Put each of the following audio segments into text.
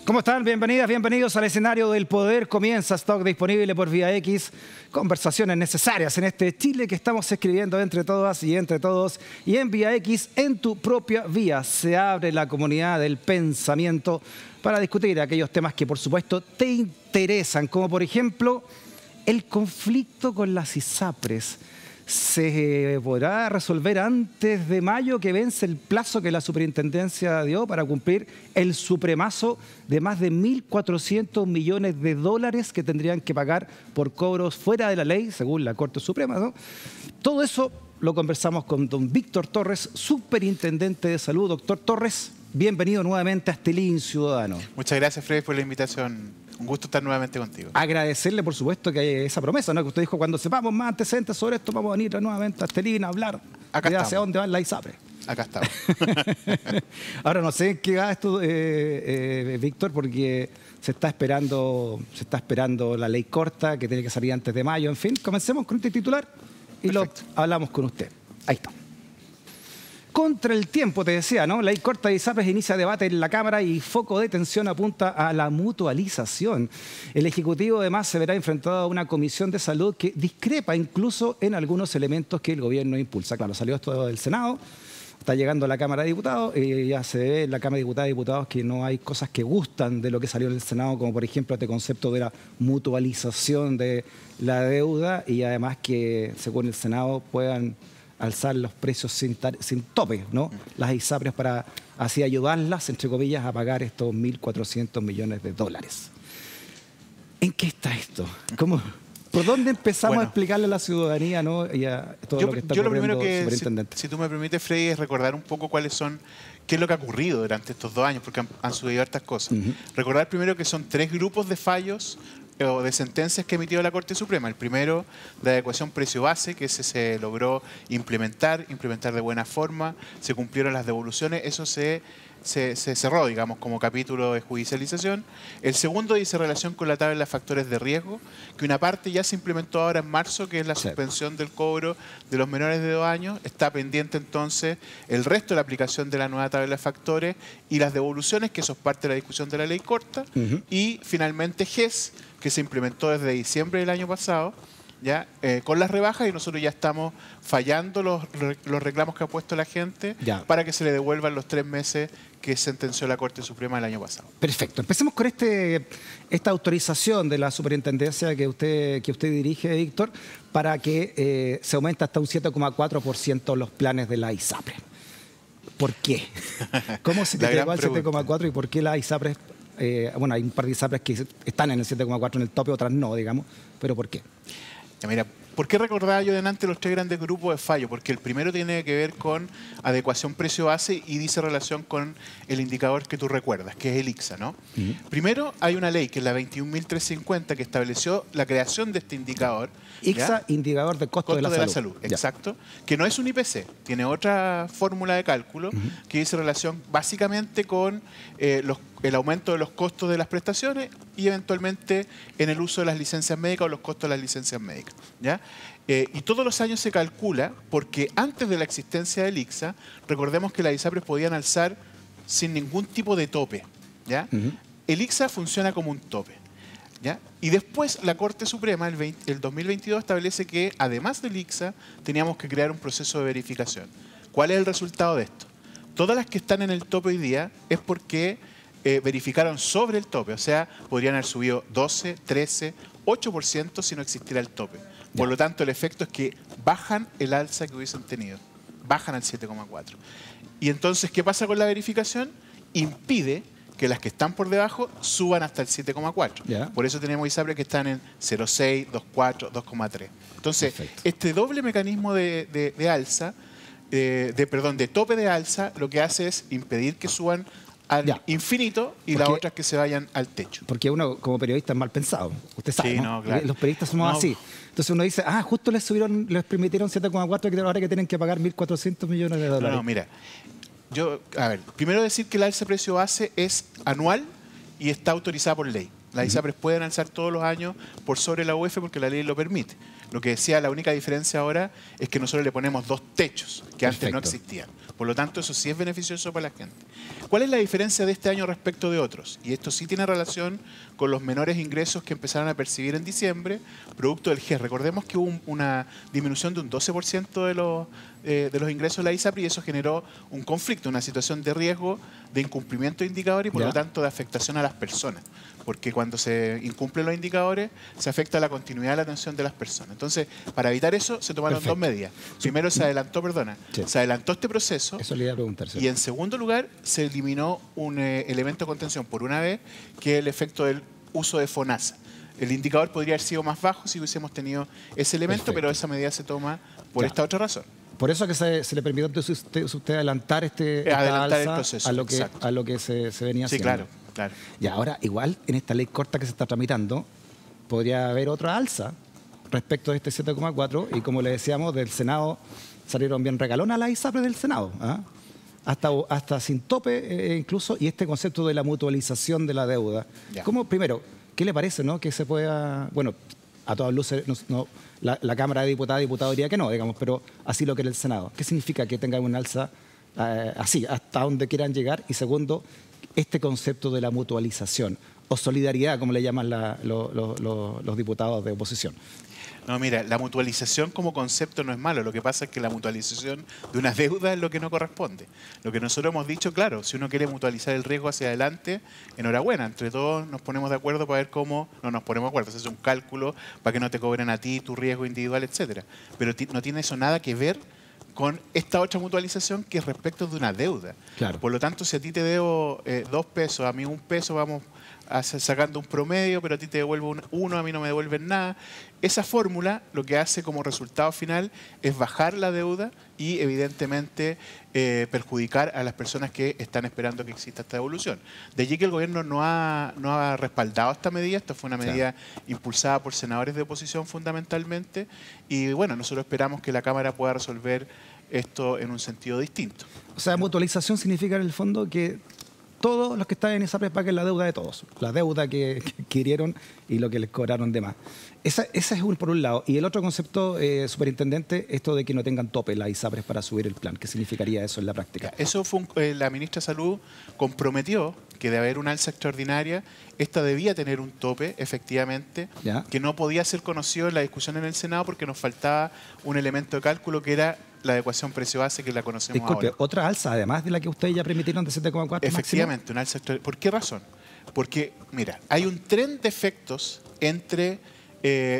¿Cómo están? Bienvenidas, bienvenidos al escenario del poder. Comienza Stock disponible por Vía X. Conversaciones necesarias en este Chile que estamos escribiendo entre todas y entre todos. Y en Vía X, en tu propia vía, se abre la comunidad del pensamiento para discutir aquellos temas que, por supuesto, te interesan. Como, por ejemplo, el conflicto con las ISAPRES. ¿Se podrá resolver antes de mayo, que vence el plazo que la superintendencia dio para cumplir el supremazo de más de 1.400 millones de dólares que tendrían que pagar por cobros fuera de la ley, según la Corte Suprema, ¿no? Todo eso lo conversamos con don Víctor Torres, superintendente de salud. Doctor Torres, bienvenido nuevamente a este Living Ciudadano. Muchas gracias, Freddy, por la invitación. Un gusto estar nuevamente contigo. Agradecerle, por supuesto, que hay esa promesa, ¿no? Que usted dijo, cuando sepamos más antecedentes sobre esto, vamos a venir nuevamente a este Living a hablar de hacia dónde van las ISAPRES. Acá estamos. Ahora, no sé en qué va esto, Víctor, porque se está esperando la ley corta, que tiene que salir antes de mayo. En fin, comencemos con este titular y Perfecto. lo hablamos con usted. Ahí está. Contra el tiempo, te decía, ¿no? Ley corta de ISAPRES inicia debate en la Cámara y foco de tensión apunta a la mutualización. El Ejecutivo, además, se verá enfrentado a una comisión de salud que discrepa incluso en algunos elementos que el gobierno impulsa. Claro, salió esto del Senado, está llegando a la Cámara de Diputados y ya se ve en la Cámara de Diputadas y Diputados que no hay cosas que gustan de lo que salió en el Senado, como por ejemplo este concepto de la mutualización de la deuda y además que, según el Senado, puedan alzar los precios sin tope, ¿no? Las ISAPRES para así ayudarlas, entre comillas, a pagar estos 1.400 millones de dólares. ¿En qué está esto? ¿Por dónde empezamos a explicarle a la ciudadanía, ¿no? Y a todo lo que está ocurriendo, superintendente? Si tú me permites, Freddy, es recordar un poco qué es lo que ha ocurrido durante estos 2 años, porque han sucedido hartas cosas. Recordar primero que son 3 grupos de fallos o de sentencias que ha emitido la Corte Suprema. El primero, de adecuación precio-base, que se logró implementar de buena forma, se cumplieron las devoluciones, eso se cerró, digamos, como capítulo de judicialización. El segundo dice relación con la tabla de factores de riesgo, que una parte ya se implementó ahora en marzo, que es la suspensión del cobro de los menores de 2 años. Está pendiente entonces el resto de la aplicación de la nueva tabla de factores y las devoluciones, que eso es parte de la discusión de la ley corta. Y finalmente GES, que se implementó desde diciembre del año pasado, ¿ya? Con las rebajas, y nosotros ya estamos fallando los reclamos que ha puesto la gente para que se le devuelvan los 3 meses que sentenció la Corte Suprema el año pasado. Perfecto. Empecemos con esta autorización de la superintendencia que usted dirige, Víctor, para que se aumente hasta un 7,4% los planes de la ISAPRES. ¿Por qué? ¿Cómo se llegó al 7,4% y por qué la ISAPRES? Bueno, hay un par de ISAPRES que están en el 7,4 en el tope, otras no, digamos. ¿Pero por qué? Mira, ¿por qué recordaba yo delante los 3 grandes grupos de fallo? Porque el primero tiene que ver con adecuación precio-base y dice relación con el indicador que tú recuerdas, que es el ICSA, ¿no? Primero, hay una ley, que es la 21.350, que estableció la creación de este indicador. ICSA, indicador de costo de la salud. Exacto. Que no es un IPC, tiene otra fórmula de cálculo que dice relación básicamente con el aumento de los costos de las prestaciones y eventualmente en el uso de las licencias médicas o los costos de las licencias médicas, ¿ya? Y todos los años se calcula porque antes de la existencia del ICSA, recordemos que las ISAPRES podían alzar sin ningún tipo de tope, ¿ya? El ICSA funciona como un tope, ¿ya? Y después la Corte Suprema, el 2022, establece que además del ICSA teníamos que crear un proceso de verificación. ¿Cuál es el resultado de esto? Todas las que están en el tope hoy día es porque verificaron sobre el tope, o sea, podrían haber subido 12, 13, 8% si no existiera el tope. Por lo tanto, el efecto es que bajan el alza que hubiesen tenido, bajan al 7,4. Y entonces, ¿qué pasa con la verificación? Impide que las que están por debajo suban hasta el 7,4. Por eso tenemos ISAPRES que están en 0,6, 2,4, 2,3. Entonces, este doble mecanismo de alza, de tope de alza, lo que hace es impedir que suban al infinito y las otras que se vayan al techo. Porque uno como periodista es mal pensado, usted sabe, sí, ¿no? Claro. Los periodistas somos así. Entonces uno dice, justo les permitieron 7,4 que ahora que tienen que pagar 1.400 millones de dólares. No, mira, primero decir que el alza precio base es anual y está autorizada por ley. Las ISAPRES pueden alzar todos los años por sobre la UF porque la ley lo permite. Lo que decía, la única diferencia ahora es que nosotros le ponemos 2 techos que antes no existían. Por lo tanto, eso sí es beneficioso para la gente. ¿Cuál es la diferencia de este año respecto de otros? Y esto sí tiene relación con los menores ingresos que empezaron a percibir en diciembre, producto del GES. Recordemos que hubo una disminución de un 12% de los ingresos de la ISAPRE y eso generó un conflicto, una situación de riesgo de incumplimiento de indicadores y por lo tanto de afectación a las personas. Porque cuando se incumplen los indicadores, se afecta la continuidad de la atención de las personas. Entonces, para evitar eso, se tomaron 2 medidas. Primero, se adelantó este proceso. Eso le iba a preguntar. Y en segundo lugar, se eliminó un elemento de contención por una vez, que es el efecto del uso de FONASA. El indicador podría haber sido más bajo si hubiésemos tenido ese elemento, pero esa medida se toma por esta otra razón. Por eso que se le permitió entonces usted adelantar adelantar el alza proceso, a lo que se venía haciendo. Sí, claro. Y ahora, igual, en esta ley corta que se está tramitando, podría haber otra alza respecto de este 7,4 y como le decíamos, del Senado salieron bien regalonas las ISAPRES del Senado, ¿ah? Hasta sin tope incluso, y este concepto de la mutualización de la deuda. Primero, ¿qué le parece, no? Que se pueda, bueno, a todas luces, la Cámara de Diputados diría que no, digamos, pero así lo quiere el Senado. ¿Qué significa que tengan una alza así, hasta donde quieran llegar? Y segundo, este concepto de la mutualización o solidaridad, como le llaman los diputados de oposición. No, mira, la mutualización como concepto no es malo. Lo que pasa es que la mutualización de una deuda es lo que no corresponde. Lo que nosotros hemos dicho, claro, si uno quiere mutualizar el riesgo hacia adelante, enhorabuena. Entre todos nos ponemos de acuerdo para ver cómo... No nos ponemos de acuerdo, se hace un cálculo para que no te cobren a ti tu riesgo individual, etcétera. Pero no tiene eso nada que ver con esta otra mutualización que es respecto de una deuda. Claro. Por lo tanto, si a ti te debo 2 pesos, a mí 1 peso, vamos sacando un promedio, pero a ti te devuelvo 1, a mí no me devuelven nada. Esa fórmula lo que hace como resultado final es bajar la deuda y evidentemente perjudicar a las personas que están esperando que exista esta devolución. De allí que el gobierno no ha respaldado esta medida. Esta fue una medida impulsada por senadores de oposición fundamentalmente y bueno, nosotros esperamos que la Cámara pueda resolver esto en un sentido distinto. O sea, mutualización significa en el fondo que todos los que están en esa paguen la deuda de todos, la deuda que adquirieron y lo que les cobraron de más. Ese es por un lado. Y el otro concepto, superintendente, esto de que no tengan tope las ISAPRES para subir el plan. ¿Qué significaría eso en la práctica? Eso fue la ministra de Salud comprometió que de haber una alza extraordinaria, esta debía tener un tope, efectivamente, que no podía ser conocido en la discusión en el Senado porque nos faltaba un elemento de cálculo que era la adecuación precio-base que la conocemos ahora. ¿Otra alza, además de la que ustedes ya permitieron de 7,4? Efectivamente, una alza extraordinaria. ¿Por qué razón? Porque, mira, hay un tren de efectos entre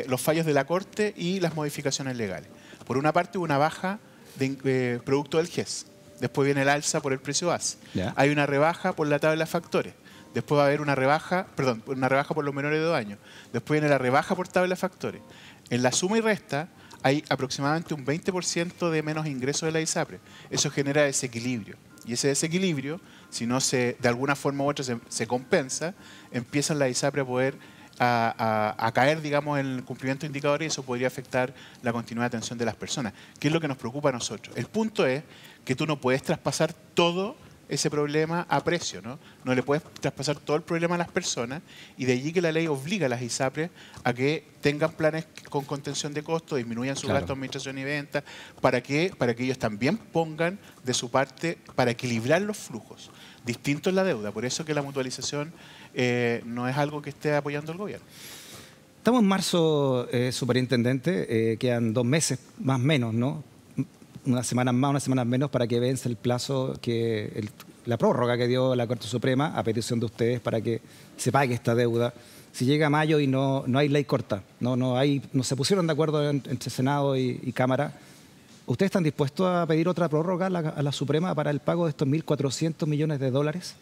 los fallos de la Corte y las modificaciones legales. Por una parte, una baja de producto del GES. Después viene el alza por el precio base. Hay una rebaja por la tabla de factores. Después va a haber una rebaja por los menores de 2 años. Después viene la rebaja por tabla de factores. En la suma y resta hay aproximadamente un 20% de menos ingresos de la ISAPRE. Eso genera desequilibrio. Y ese desequilibrio, si no de alguna forma u otra se compensa, empiezan la ISAPRE a poder a caer, digamos, en el cumplimiento de indicadores y eso podría afectar la continuidad de atención de las personas. ¿Qué es lo que nos preocupa a nosotros? El punto es que tú no puedes traspasar todo ese problema a precio, ¿no? No le puedes traspasar todo el problema a las personas y de allí que la ley obliga a las ISAPRES a que tengan planes con contención de costos, disminuyan su gasto de administración y venta, para que ellos también pongan de su parte para equilibrar los flujos. Distinto es la deuda, por eso que la mutualización no es algo que esté apoyando el gobierno. Estamos en marzo, superintendente, quedan 2 meses más o menos, ¿no? Unas semanas más, unas semanas menos para que vence el plazo, la prórroga que dio la Corte Suprema a petición de ustedes para que se pague esta deuda. Si llega mayo y no hay ley corta, no se pusieron de acuerdo entre Senado y Cámara, ¿ustedes están dispuestos a pedir otra prórroga a la Suprema para el pago de estos 1.400 millones de dólares?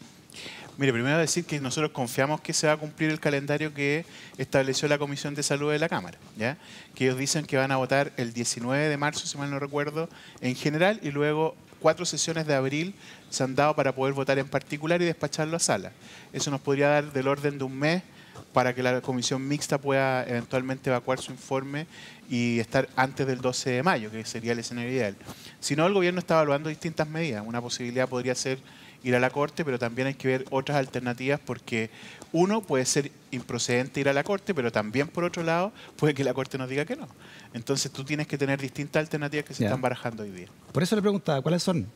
Mire, primero decir que nosotros confiamos que se va a cumplir el calendario que estableció la Comisión de Salud de la Cámara, ¿ya? Que ellos dicen que van a votar el 19 de marzo, si mal no recuerdo, en general, y luego 4 sesiones de abril se han dado para poder votar en particular y despacharlo a sala. Eso nos podría dar del orden de un mes para que la comisión mixta pueda eventualmente evacuar su informe y estar antes del 12 de mayo, que sería el escenario ideal. Si no, el gobierno está evaluando distintas medidas. Una posibilidad podría ser ir a la Corte, pero también hay que ver otras alternativas porque uno puede ser improcedente ir a la Corte, pero también por otro lado puede que la Corte nos diga que no. Entonces tú tienes que tener distintas alternativas que se están barajando hoy día. Por eso le preguntaba, ¿cuáles son?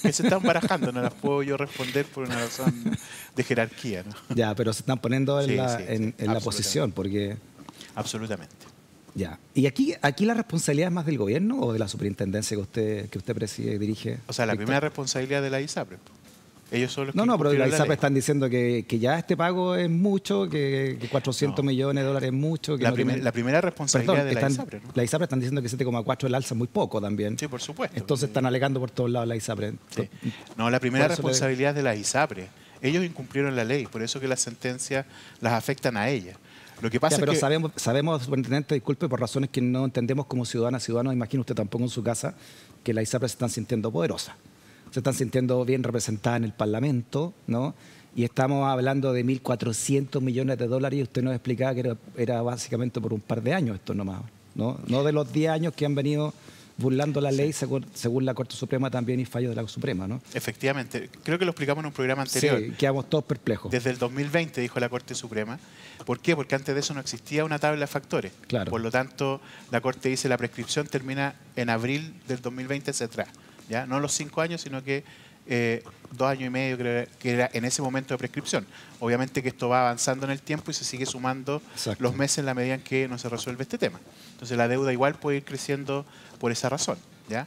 Que se están barajando, no las puedo yo responder por una razón de jerarquía, ¿no? Ya, pero se están poniendo en la posición, porque... Absolutamente. Ya. ¿Y aquí la responsabilidad es más del gobierno o de la superintendencia que usted preside, dirige? O sea, la primera responsabilidad de la ISAPRE. Ellos son los que No, pero la ISAPRE ley. están diciendo que ya este pago es mucho, que 400 millones de dólares es mucho. Que la primera responsabilidad de la ISAPRE, ¿no? La ISAPRE están diciendo que 7,4 el alza es muy poco también. Sí, por supuesto. Entonces están alegando por todos lados la ISAPRE. Sí. No, la primera responsabilidad es de la ISAPRE. Ellos incumplieron la ley, por eso que las sentencias las afectan a ellas. Lo que pasa pero es que... sabemos, superintendente, disculpe, por razones que no entendemos como ciudadanos, imagino usted tampoco en su casa, que la ISAPRE se están sintiendo poderosa. Se están sintiendo bien representada en el Parlamento, ¿no? Y estamos hablando de 1.400 millones de dólares y usted nos explicaba que era básicamente por un par de años esto nomás, ¿no? No de los 10 años que han venido burlando la ley según la Corte Suprema también y fallos de la Suprema, ¿no? Efectivamente. Creo que lo explicamos en un programa anterior. Sí, quedamos todos perplejos. Desde el 2020 dijo la Corte Suprema. ¿Por qué? Porque antes de eso no existía una tabla de factores. Claro. Por lo tanto, la Corte dice la prescripción termina en abril del 2020 hacia atrás. ¿Ya? No los 5 años, sino que 2 años y medio creo que era en ese momento de prescripción. Obviamente que esto va avanzando en el tiempo y se sigue sumando los meses en la medida en que no se resuelve este tema. Entonces la deuda igual puede ir creciendo por esa razón. ¿Ya?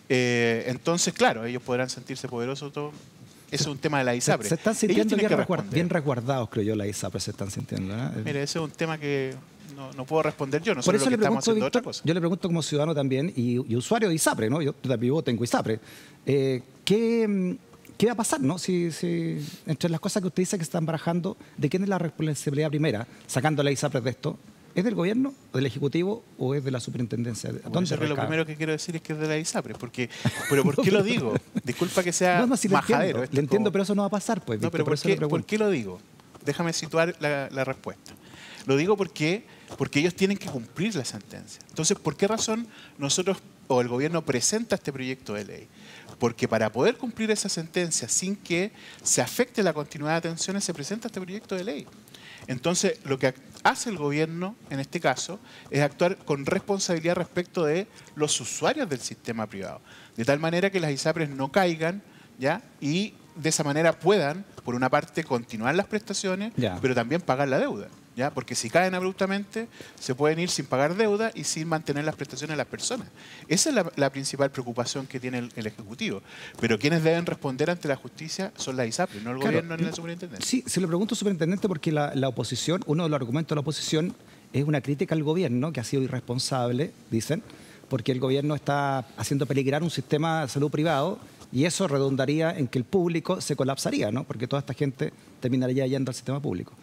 Entonces, claro, ellos podrán sentirse poderosos todo. Ese es un tema de la ISAPRE. Se están sintiendo bien resguardados, creo yo, la ISAPRE se están sintiendo, ¿no? Mire, ese es un tema que no puedo responder yo. Por eso lo que estamos haciendo Víctor, otra cosa. yo le pregunto como ciudadano también y usuario de ISAPRE, ¿no? Yo también tengo ISAPRE. ¿Qué va a pasar, no? Si entre las cosas que usted dice que están barajando, ¿de quién es la responsabilidad primera, sacando la ISAPRE de esto? ¿Es del gobierno, del ejecutivo o es de la superintendencia? Bueno, lo primero que quiero decir es que es de la ISAPRE. ¿Pero por qué lo digo? Disculpa que sea si majadero. Le entiendo, pero eso no va a pasar, pues. No, pero ¿por qué lo digo? Déjame situar la respuesta. Lo digo porque ellos tienen que cumplir la sentencia. Entonces, ¿por qué razón nosotros o el gobierno presenta este proyecto de ley? Porque para poder cumplir esa sentencia sin que se afecte la continuidad de atenciones, se presenta este proyecto de ley. Entonces, lo que hace el gobierno, en este caso, es actuar con responsabilidad respecto de los usuarios del sistema privado. De tal manera que las ISAPRES no caigan, ¿ya? Y de esa manera puedan, por una parte, continuar las prestaciones, pero también pagar la deuda. ¿Ya? Porque si caen abruptamente, se pueden ir sin pagar deuda y sin mantener las prestaciones de las personas. Esa es la principal preocupación que tiene el Ejecutivo. Pero quienes deben responder ante la justicia son las ISAPRE, no el gobierno ni la superintendencia. Sí, se lo pregunto, superintendente, porque la oposición, uno de los argumentos de la oposición es una crítica al gobierno, que ha sido irresponsable, dicen, porque el gobierno está haciendo peligrar un sistema de salud privado y eso redundaría en que el público se colapsaría, ¿no? Porque toda esta gente terminaría yendo al sistema público.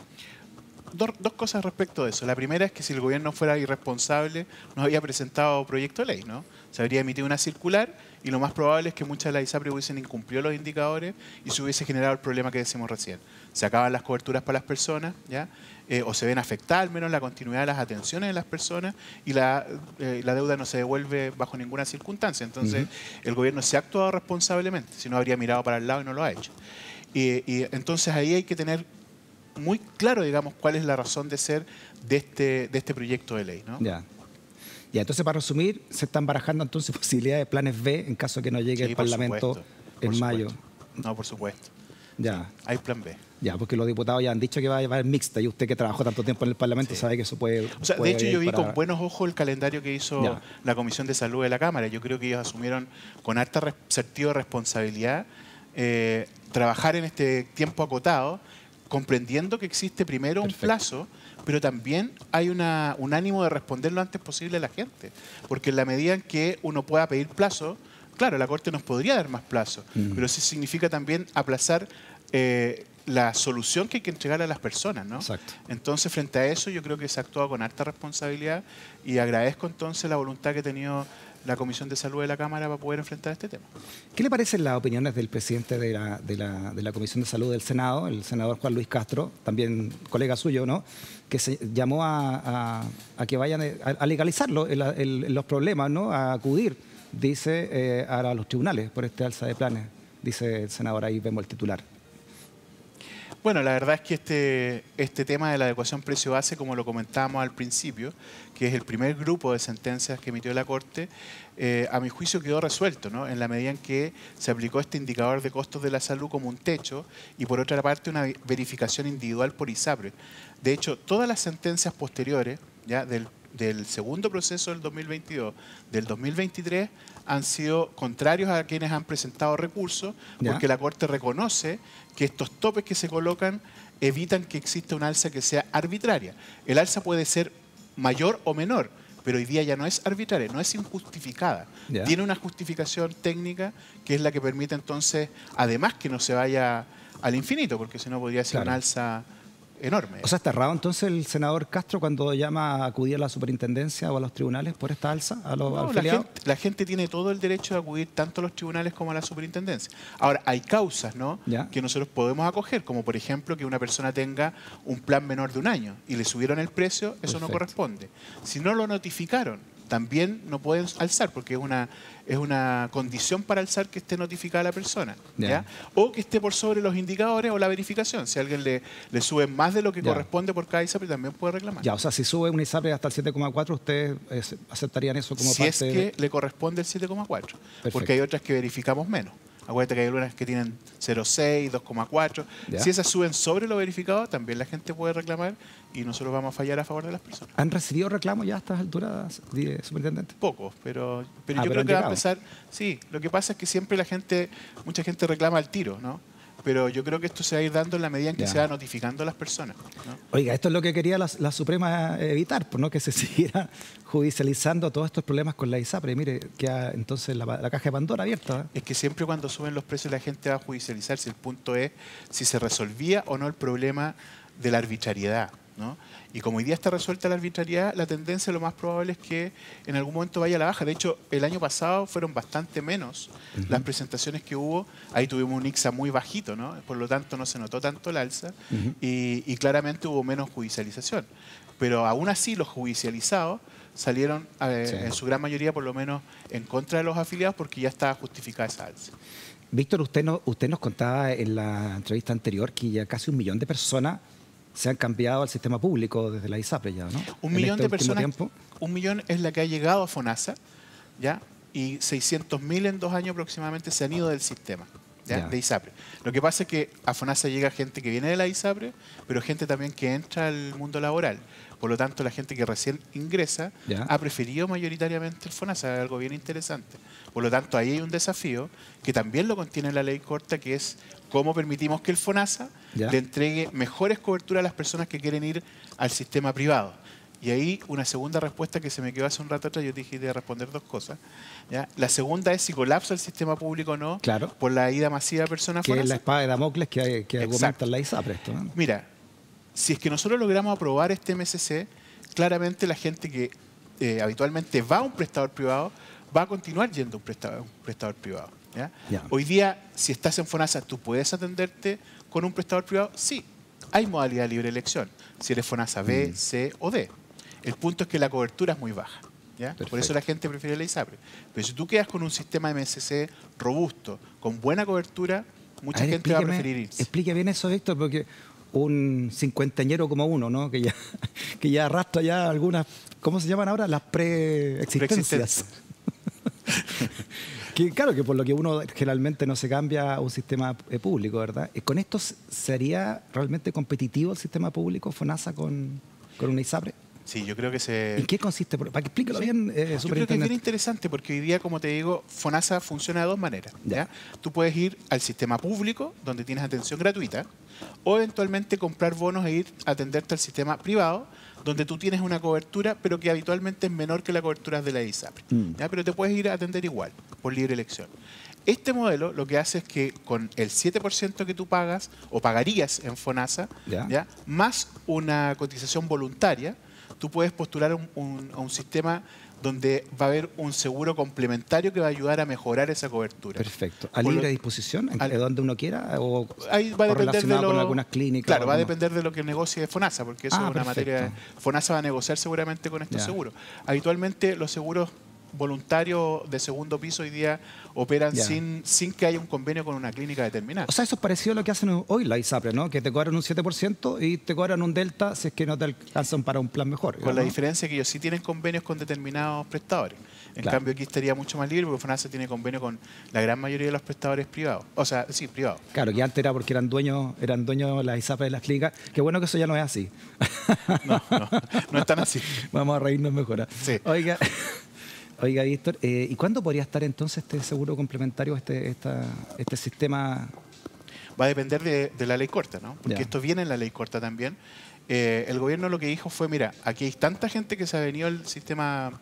Dos cosas respecto de eso. La primera es que si el gobierno fuera irresponsable, no había presentado proyecto de ley, ¿no? Se habría emitido una circular y lo más probable es que muchas de las ISAPRE hubiesen incumplido los indicadores y se hubiese generado el problema que decimos recién. Se acaban las coberturas para las personas, ¿ya? O se ven afectadas al menos la continuidad de las atenciones de las personas y la deuda no se devuelve bajo ninguna circunstancia. Entonces, el gobierno se ha actuado responsablemente, si no habría mirado para el lado y no lo ha hecho. Y entonces ahí hay que tener muy claro, digamos, cuál es la razón de ser de este proyecto de ley, ¿no? Ya, entonces para resumir, se están barajando entonces posibilidades de planes B en caso de que no llegue el Parlamento en mayo. No, por supuesto. Ya. Sí, hay plan B. Ya, porque los diputados ya han dicho que va a haber mixta y usted que trabajó tanto tiempo en el Parlamento sabe que eso puede... O sea, de hecho yo vi con buenos ojos el calendario que hizo la Comisión de Salud de la Cámara. Yo creo que ellos asumieron con harta sentido de responsabilidad trabajar en este tiempo acotado, comprendiendo que existe primero un plazo, pero también hay un ánimo de responder lo antes posible a la gente. Porque en la medida en que uno pueda pedir plazo, claro, la Corte nos podría dar más plazo, pero eso significa también aplazar la solución que hay que entregar a las personas, ¿no? Exacto. Entonces, frente a eso, yo creo que se ha actuado con harta responsabilidad y agradezco entonces la voluntad que ha tenido la Comisión de Salud de la Cámara para poder enfrentar este tema. ¿Qué le parecen las opiniones del presidente de la Comisión de Salud del Senado, el senador Juan Luis Castro, también colega suyo, ¿no? Que se llamó a que vayan a legalizarlo los problemas, ¿no? A acudir, dice, a los tribunales por este alza de planes. dice el senador, ahí vemos el titular. Bueno, la verdad es que este tema de la adecuación precio-base, como lo comentábamos al principio, que es el primer grupo de sentencias que emitió la Corte, a mi juicio quedó resuelto, ¿no? En la medida en que se aplicó este indicador de costos de la salud como un techo y por otra parte una verificación individual por ISAPRE. De hecho, todas las sentencias posteriores, ya del segundo proceso del 2022, del 2023, han sido contrarios a quienes han presentado recursos, porque la Corte reconoce que estos topes que se colocan evitan que exista un alza que sea arbitraria. El alza puede ser mayor o menor, pero hoy día ya no es arbitraria, no es injustificada. Tiene una justificación técnica que es la que permite entonces, además que no se vaya al infinito, porque si no podría ser un alza enorme. O sea, ¿está errado entonces el senador Castro cuando llama a acudir a la superintendencia o a los tribunales por esta alza a los afiliados? La gente tiene todo el derecho de acudir tanto a los tribunales como a la superintendencia. Ahora, hay causas, ¿no?, que nosotros podemos acoger, como por ejemplo que una persona tenga un plan menor de un año y le subieron el precio, eso no corresponde. Si no lo notificaron, también no pueden alzar, porque es una condición para alzar que esté notificada la persona, ¿ya? O que esté por sobre los indicadores o la verificación. Si a alguien le sube más de lo que corresponde por cada ISAPRE, también puede reclamar. O sea, si sube un ISAPRE hasta el 7,4, ¿ustedes aceptarían eso como parte? Si es que le corresponde el 7,4, porque hay otras que verificamos menos. Acuérdate que hay algunas que tienen 0,6, 2,4. Si esas suben sobre lo verificado, también la gente puede reclamar y nosotros vamos a fallar a favor de las personas. ¿Han recibido reclamos ya a estas alturas, superintendente? Pocos, pero yo creo que va a empezar. Sí, lo que pasa es que siempre mucha gente reclama al tiro, ¿no? Pero yo creo que esto se va a ir dando en la medida en que se va notificando a las personas, ¿no? Oiga, esto es lo que quería la Suprema evitar, ¿no? Que se siguiera judicializando todos estos problemas con la ISAPRE. Mire, queda entonces la caja de Pandora abierta. Es que siempre cuando suben los precios la gente va a judicializar si el punto es si se resolvía o no el problema de la arbitrariedad, ¿no? Y como hoy día está resuelta la arbitrariedad, la tendencia lo más probable es que en algún momento vaya a la baja. De hecho, el año pasado fueron bastante menos las presentaciones que hubo. Ahí tuvimos un ICSA muy bajito, ¿no? Por lo tanto, no se notó tanto el alza y claramente hubo menos judicialización. Pero aún así, los judicializados salieron en su gran mayoría, por lo menos, en contra de los afiliados porque ya estaba justificada esa alza. Víctor, usted nos contaba en la entrevista anterior que ya casi 1 millón de personas se han cambiado al sistema público desde la ISAPRE ya, ¿no? 1 millón de personas, 1 millón es la que ha llegado a FONASA, ¿ya? Y 600.000 en 2 años aproximadamente se han ido del sistema, ¿ya? De ISAPRE. Lo que pasa es que a FONASA llega gente que viene de la ISAPRE, pero gente también que entra al mundo laboral. Por lo tanto, la gente que recién ingresa ha preferido mayoritariamente el FONASA, algo bien interesante. Por lo tanto, ahí hay un desafío que también lo contiene la ley corta, que es cómo permitimos que el FONASA le entregue mejores coberturas a las personas que quieren ir al sistema privado. Y ahí una segunda respuesta que se me quedó hace un rato atrás, yo te dije de responder 2 cosas, ¿ya? La segunda es si colapsa el sistema público o no por la ida masiva de personas. Que es la espada de Damocles que argumenta la ISAPRE. ¿No? Mira, si es que nosotros logramos aprobar este MSC, claramente la gente que habitualmente va a un prestador privado va a continuar yendo a un prestador privado. Hoy día, si estás en FONASA, ¿tú puedes atenderte con un prestador privado? Sí, hay modalidad de libre elección, si eres FONASA B, C o D. El punto es que la cobertura es muy baja, ¿ya? Por eso la gente prefiere la ISAPRE. Pero si tú quedas con un sistema de MSC robusto, con buena cobertura, mucha gente va a preferir irse. Explique bien eso, Víctor, porque un cincuentañero como uno, ¿no? que ya arrastra ya algunas, ¿cómo se llaman ahora? Las preexistencias. Que claro, que por lo que uno generalmente no se cambia a un sistema público, ¿verdad? ¿Con esto sería realmente competitivo el sistema público, FONASA, con una ISAPRE? Sí, yo creo que se... ¿En qué consiste? Para que explíquelo bien, Yo creo que es bien interesante porque hoy día, como te digo, FONASA funciona de 2 maneras, ¿ya? Tú puedes ir al sistema público, donde tienes atención gratuita, o eventualmente comprar bonos e ir a atenderte al sistema privado, donde tú tienes una cobertura, pero que habitualmente es menor que la cobertura de la ISAPRE. ¿Ya? Pero te puedes ir a atender igual, por libre elección. Este modelo lo que hace es que con el 7% que tú pagas, o pagarías en FONASA, ¿ya? Más una cotización voluntaria, tú puedes postular a un sistema donde va a haber un seguro complementario que va a ayudar a mejorar esa cobertura. Perfecto. ¿A libre disposición? ¿Donde uno quiera? ¿O ahí va a depender de con algunas clínicas? Claro, va a depender de lo que negocie FONASA, porque eso es una materia... FONASA va a negociar seguramente con estos seguros. Habitualmente los seguros voluntarios de segundo piso hoy día operan Ya. sin que haya un convenio con una clínica determinada. O sea, eso es parecido a lo que hacen hoy la ISAPRE, ¿no? Que te cobran un 7% y te cobran un delta si es que no te alcanzan para un plan mejor. Con la ¿no? diferencia que ellos sí tienen convenios con determinados prestadores. En Claro. cambio, aquí estaría mucho más libre porque FONASA tiene convenio con la gran mayoría de los prestadores privados. O sea, sí, privados. Claro, que antes era porque eran dueños las ISAPRE de las clínicas. Qué bueno que eso ya no es así. No están así. Vamos a reírnos mejor. Sí. Oiga, Víctor, ¿y cuándo podría estar entonces este seguro complementario, este sistema? Va a depender de la ley corta, ¿no? Porque Ya. esto viene en la ley corta también. El gobierno lo que dijo fue, mira, aquí hay tanta gente que se ha venido al sistema,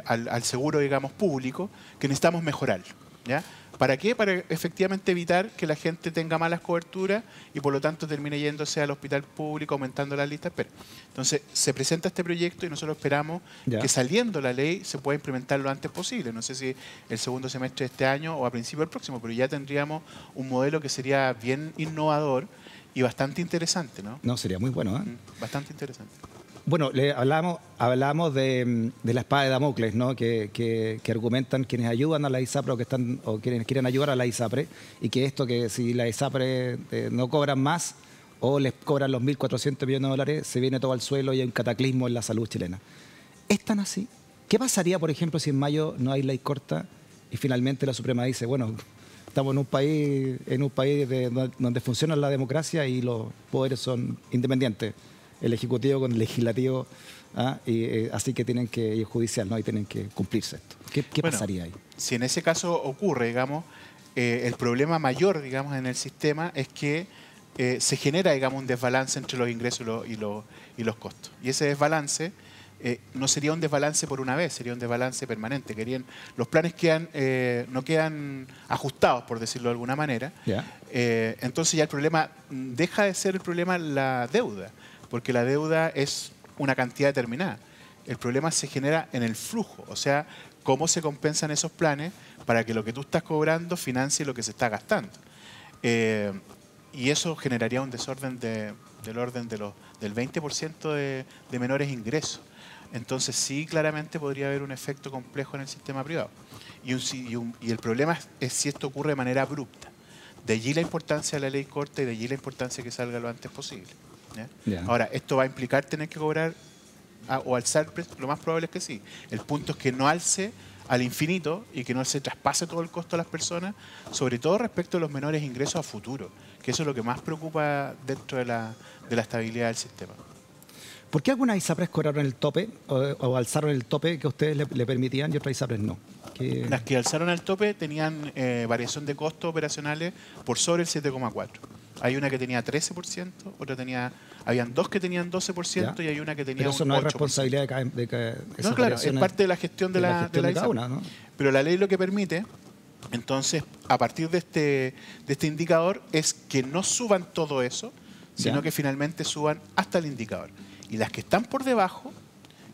al seguro, digamos, público, que necesitamos mejorarlo, ¿ya? ¿Para qué? Para efectivamente evitar que la gente tenga malas coberturas y por lo tanto termine yéndose al hospital público, aumentando las listas de espera. Entonces, se presenta este proyecto y nosotros esperamos Ya. que saliendo la ley se pueda implementar lo antes posible. No sé si el segundo semestre de este año o a principio del próximo, pero ya tendríamos un modelo que sería bien innovador y bastante interesante, ¿no? No, sería muy bueno, ¿eh? Bastante interesante. Bueno, hablamos de la espada de Damocles, ¿no? Que argumentan quienes ayudan a la ISAPRE o quienes quieren ayudar a la ISAPRE, y que esto, que si la ISAPRE no cobran más o les cobran los 1.400 millones de dólares, se viene todo al suelo y hay un cataclismo en la salud chilena. ¿Es tan así? ¿Qué pasaría, por ejemplo, si en mayo no hay ley corta y finalmente la Suprema dice, bueno, estamos en un país donde funciona la democracia y los poderes son independientes? El Ejecutivo con el Legislativo, así que tienen que ir judicial, ¿no? Y tienen que cumplirse esto. ¿Qué Bueno, pasaría ahí? Si en ese caso ocurre, digamos, el problema mayor, digamos, en el sistema es que se genera, digamos, un desbalance entre los ingresos y los costos. Y ese desbalance no sería un desbalance por una vez, sería un desbalance permanente. Los planes no quedan ajustados, por decirlo de alguna manera. ¿Ya? Entonces ya el problema deja de ser el problema la deuda, porque la deuda es una cantidad determinada. El problema se genera en el flujo, o sea, cómo se compensan esos planes para que lo que tú estás cobrando financie lo que se está gastando. Y eso generaría un desorden del orden del 20% de menores ingresos. Entonces sí, claramente podría haber un efecto complejo en el sistema privado. Y el problema es si esto ocurre de manera abrupta. De allí la importancia de la ley corta y de allí la importancia de que salga lo antes posible. ¿Ya? Ya. Ahora, ¿esto va a implicar tener que cobrar o alzar precios? Lo más probable es que sí. El punto es que no alce al infinito y que no se traspase todo el costo a las personas, sobre todo respecto a los menores ingresos a futuro, que eso es lo que más preocupa dentro de la estabilidad del sistema. ¿Por qué algunas ISAPRES cobraron el tope o alzaron el tope que a ustedes le permitían y otras ISAPRES no? Las que alzaron el tope tenían variación de costos operacionales por sobre el 7,4%. Hay una que tenía 13%, habían dos que tenían 12% ¿Ya? y hay una que tenía Pero eso un no es 8%. responsabilidad de esas No, claro, es variaciones parte de la gestión de la gestión de cada ISAPRE. una, ¿no? Pero la ley lo que permite, entonces, a partir de este indicador, es que no suban todo eso, sino Ya. que finalmente suban hasta el indicador. Y las que están por debajo,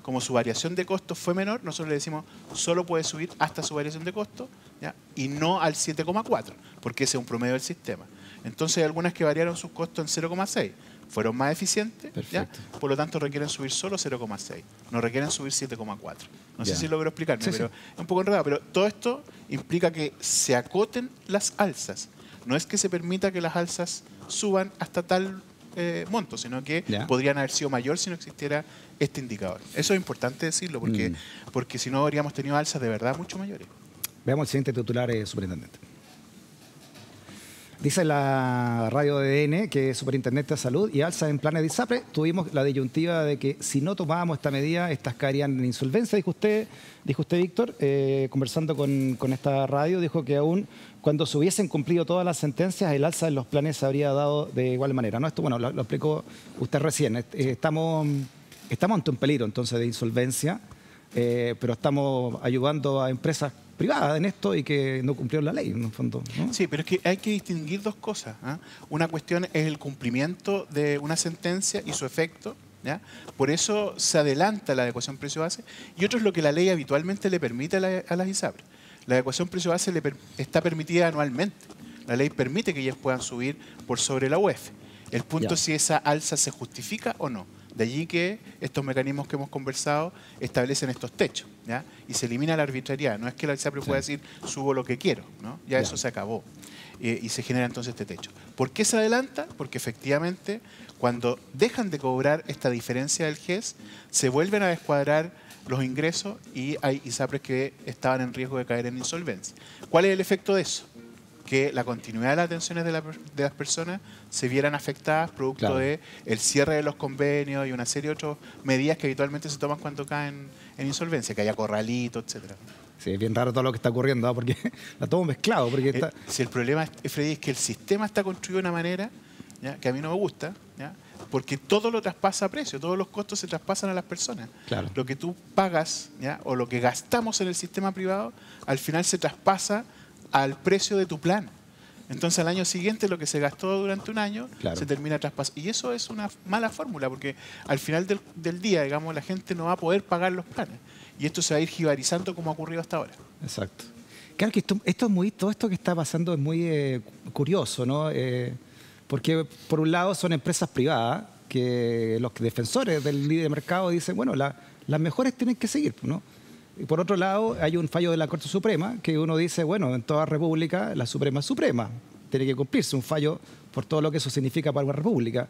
como su variación de costos fue menor, nosotros le decimos solo puede subir hasta su variación de costo, ¿ya? Y no al 7,4, porque ese es un promedio del sistema. Entonces hay algunas que variaron sus costos en 0,6, fueron más eficientes, ¿ya? Perfecto. Por lo tanto requieren subir solo 0,6, no requieren subir 7,4. No sé Ya. si logro explicarme, Sí, pero sí. es un poco enredado. Pero todo esto implica que se acoten las alzas. No es que se permita que las alzas suban hasta tal monto, sino que Ya. podrían haber sido mayor si no existiera este indicador. Eso es importante decirlo, porque si no habríamos tenido alzas de verdad mucho mayores. Veamos el siguiente titular, superintendente. Dice la radio de DN que es superintendente de salud y alza en planes de ISAPRE. Tuvimos la disyuntiva de que si no tomábamos esta medida, estas caerían en insolvencia, dijo usted Víctor, conversando con esta radio, dijo que aún cuando se hubiesen cumplido todas las sentencias, el alza en los planes se habría dado de igual manera, ¿no? Esto, bueno, lo explicó usted recién. Estamos ante un peligro, entonces, de insolvencia, pero estamos ayudando a empresas privadas en esto y que no cumplieron la ley, en el fondo, ¿no? Sí, pero es que hay que distinguir dos cosas, ¿ah? Una cuestión es el cumplimiento de una sentencia y su efecto, ¿ya? Por eso se adelanta la adecuación precio-base, y otro es lo que la ley habitualmente le permite a las ISAPRE. La adecuación precio-base está permitida anualmente. La ley permite que ellas puedan subir por sobre la UEF. El punto Ya. es si esa alza se justifica o no. De allí que estos mecanismos que hemos conversado establecen estos techos, ¿ya? Y se elimina la arbitrariedad. No es que la ISAPRE pueda decir, subo lo que quiero, ¿no? Ya eso se acabó. Y se genera entonces este techo. ¿Por qué se adelanta? Porque efectivamente, cuando dejan de cobrar esta diferencia del GES, se vuelven a descuadrar los ingresos y hay ISAPRES que estaban en riesgo de caer en insolvencia. ¿Cuál es el efecto de eso? Que la continuidad de las atenciones de las personas se vieran afectadas producto del cierre de los convenios y una serie de otras medidas que habitualmente se toman cuando caen en insolvencia, que haya corralitos, etcétera. Sí, es bien raro todo lo que está ocurriendo, ¿eh? Porque está todo mezclado. Porque si el problema, Freddy, es que el sistema está construido de una manera, ¿ya?, que a mí no me gusta, ¿ya?, porque todo lo traspasa a precio, todos los costos se traspasan a las personas. Claro. Lo que tú pagas, ¿ya?, o lo que gastamos en el sistema privado, al final se traspasa al precio de tu plan. Entonces al año siguiente lo que se gastó durante un año se termina traspasando. Y eso es una mala fórmula, porque al final del día, digamos, la gente no va a poder pagar los planes. Y esto se va a ir jibarizando como ha ocurrido hasta ahora. Exacto. Claro que todo esto que está pasando es muy curioso, ¿no? Porque por un lado son empresas privadas que los defensores del libre mercado dicen, bueno, las mejores tienen que seguir, ¿no? Y por otro lado hay un fallo de la Corte Suprema que uno dice, bueno, en toda república la Suprema es suprema, tiene que cumplirse un fallo por todo lo que eso significa para una república.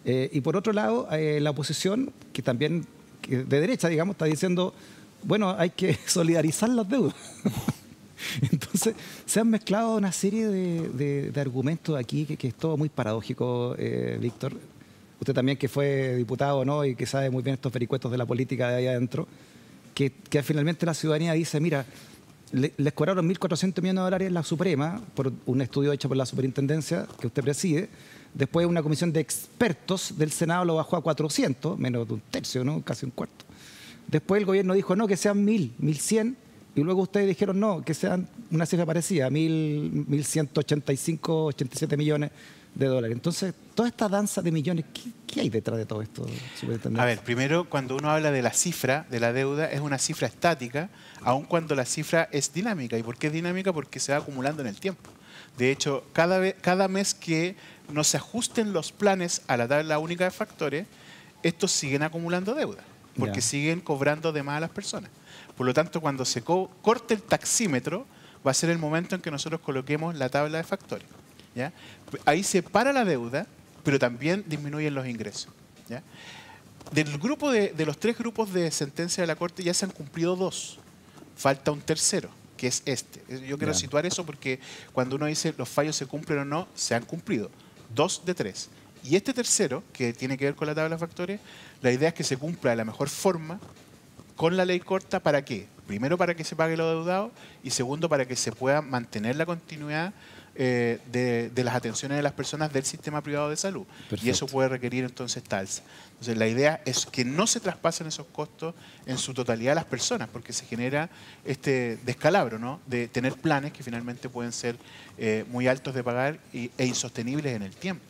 Y por otro lado, la oposición, que también de derecha, digamos, está diciendo, bueno, hay que solidarizar las deudas. Entonces, se han mezclado una serie de argumentos aquí que es todo muy paradójico, Víctor. Usted también, que fue diputado, ¿no?, y que sabe muy bien estos vericuetos de la política de ahí adentro, que finalmente la ciudadanía dice, mira, les cobraron 1.400 millones de dólares en la Suprema por un estudio hecho por la superintendencia que usted preside. Después una comisión de expertos del Senado lo bajó a 400, menos de un tercio, ¿no?, casi un cuarto. Después el gobierno dijo, no, que sean 1.000, 1.100, y luego ustedes dijeron, no, que sean una cifra parecida, 1.185, 87 millones de dólares. Entonces, toda esta danza de millones, ¿qué hay detrás de todo esto, superintendente? A ver, primero, cuando uno habla de la cifra de la deuda, es una cifra estática, aun cuando la cifra es dinámica. ¿Y por qué es dinámica? Porque se va acumulando en el tiempo. De hecho, cada mes que no se ajusten los planes a la tabla única de factores, estos siguen acumulando deuda, porque siguen cobrando de más a las personas. Por lo tanto, cuando se corte el taxímetro, va a ser el momento en que nosotros coloquemos la tabla de factores, ¿ya? Ahí se para la deuda, pero también disminuyen los ingresos, ¿ya? Del grupo de los 3 grupos de sentencia de la Corte ya se han cumplido 2. Falta un tercero, que es este. Yo quiero situar eso porque cuando uno dice los fallos se cumplen o no, se han cumplido. 2 de 3. Y este tercero, que tiene que ver con la tabla de factores, la idea es que se cumpla de la mejor forma con la ley corta. ¿Para qué? Primero, para que se pague lo deudado, y segundo, para que se pueda mantener la continuidad de las atenciones de las personas del sistema privado de salud. Perfecto. Y eso puede requerir entonces esta alza. Entonces la idea es que no se traspasen esos costos en su totalidad a las personas, porque se genera este descalabro, ¿no?, de tener planes que finalmente pueden ser muy altos de pagar e insostenibles en el tiempo.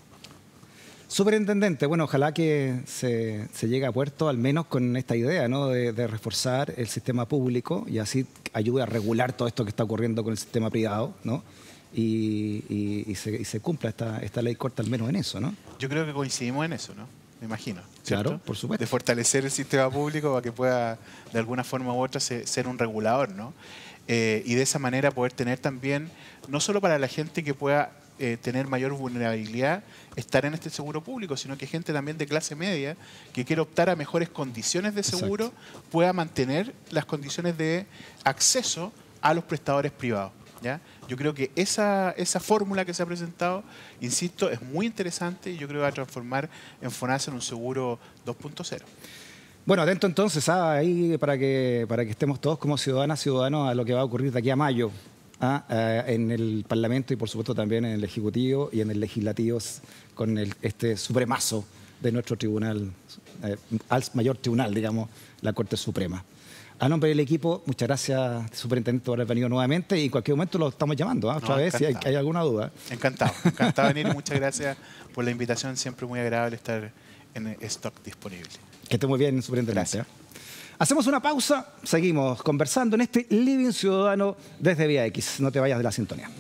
Superintendente, bueno, ojalá que se llegue a puerto al menos con esta idea, ¿no?, de reforzar el sistema público y así ayude a regular todo esto que está ocurriendo con el sistema privado, ¿no? Y se cumpla esta ley corta al menos en eso, ¿no? Yo creo que coincidimos en eso, ¿no? Me imagino, ¿cierto? Claro, por supuesto. De fortalecer el sistema público para que pueda, de alguna forma u otra, ser un regulador, ¿no? Y de esa manera poder tener también, no solo para la gente que pueda tener mayor vulnerabilidad, estar en este seguro público, sino que gente también de clase media que quiere optar a mejores condiciones de seguro, pueda mantener las condiciones de acceso a los prestadores privados, ¿ya? Yo creo que esa fórmula que se ha presentado, insisto, es muy interesante y yo creo que va a transformar en FONASA en un seguro 2.0. Bueno, atento entonces ahí para que estemos todos como ciudadanos a lo que va a ocurrir de aquí a mayo en el Parlamento y por supuesto también en el Ejecutivo y en el Legislativo con este supremazo de nuestro tribunal, al mayor tribunal, digamos, la Corte Suprema. A nombre del equipo, muchas gracias, superintendente, por haber venido nuevamente y en cualquier momento lo estamos llamando, otra vez, si hay alguna duda. Encantado de venir y muchas gracias por la invitación, siempre muy agradable estar en stock disponible. Que esté muy bien, superintendente. Gracias. Hacemos una pausa, seguimos conversando en este Living Ciudadano desde Vía X. No te vayas de la sintonía.